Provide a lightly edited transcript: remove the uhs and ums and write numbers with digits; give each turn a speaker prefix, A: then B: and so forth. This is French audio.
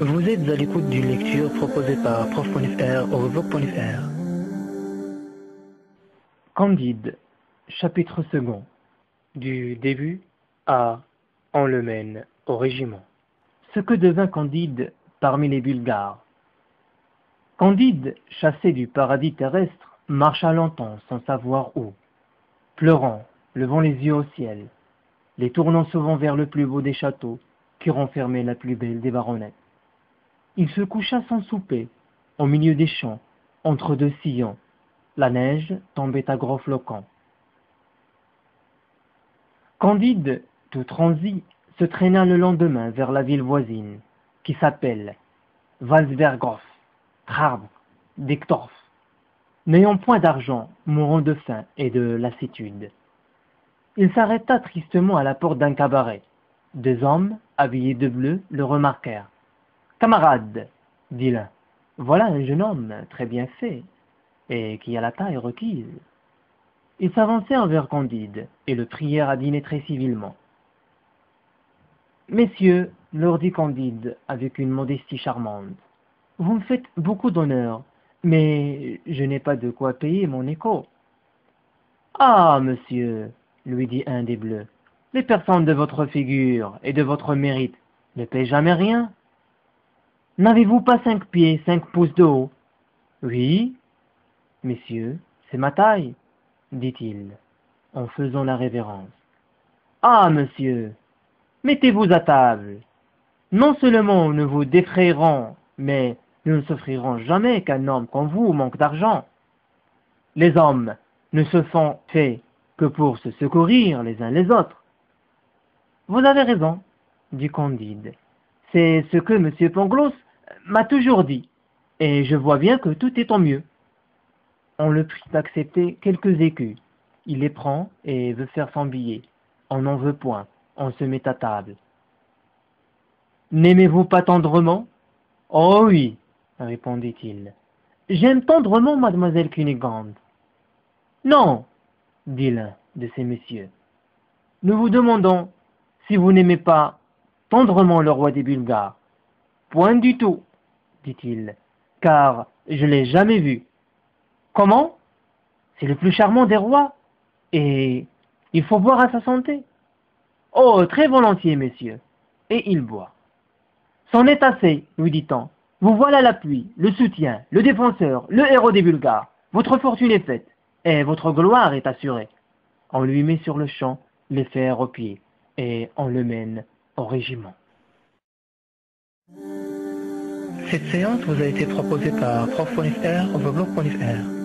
A: Vous êtes à l'écoute d'une lecture proposée par prof.fr au blog.fr.
B: Candide, chapitre 2. Du début à On le mène au régiment. Ce que devint Candide parmi les Bulgares. Candide, chassé du paradis terrestre, marcha longtemps sans savoir où, pleurant, levant les yeux au ciel, les tournant souvent vers le plus beau des châteaux qui renfermait la plus belle des baronnettes. Il se coucha sans souper, au milieu des champs, entre deux sillons. La neige tombait à gros flocons. Candide, tout transi, se traîna le lendemain vers la ville voisine, qui s'appelle Walsberghof, Trab, Dektorf. N'ayant point d'argent, mourant de faim et de lassitude. Il s'arrêta tristement à la porte d'un cabaret. Deux hommes, habillés de bleu, le remarquèrent. « Camarade, dit l'un, voilà un jeune homme très bien fait, et qui a la taille requise. » Ils s'avancèrent vers Candide, et le prièrent à dîner très civilement. « Messieurs, leur dit Candide, avec une modestie charmante, vous me faites beaucoup d'honneur, mais je n'ai pas de quoi payer mon écho. »« Ah, monsieur, lui dit un des bleus, les personnes de votre figure et de votre mérite ne paient jamais rien. N'avez-vous pas 5 pieds, 5 pouces de haut? »« Oui, messieurs, c'est ma taille, dit-il, en faisant la révérence. « Ah, monsieur, mettez-vous à table. Non seulement nous vous défrayerons, mais nous ne souffrirons jamais qu'un homme comme vous manque d'argent. Les hommes ne se font faits que pour se secourir les uns les autres. » « Vous avez raison, dit Candide. C'est ce que M. Pangloss m'a toujours dit, et je vois bien que tout est en mieux. On le prie d'accepter quelques écus. Il les prend et veut faire son billet. On n'en veut point. On se met à table. « N'aimez-vous pas tendrement? »« Oh oui, répondit-il. J'aime tendrement mademoiselle Cunégonde. »« Non, dit l'un de ces messieurs. Nous vous demandons si vous n'aimez pas tendrement le roi des Bulgares. »« Point du tout, dit-il, car je l'ai jamais vu. »« Comment? C'est le plus charmant des rois, et il faut boire à sa santé. »« Oh, très volontiers, messieurs. » Et il boit. « C'en est assez, lui dit-on. Vous voilà l'appui, le soutien, le défenseur, le héros des Bulgares. Votre fortune est faite, et votre gloire est assurée. On lui met sur le champ les fers aux pieds, et on le mène au régiment.
A: Cette séance vous a été proposée par prof.fr au blog.fr.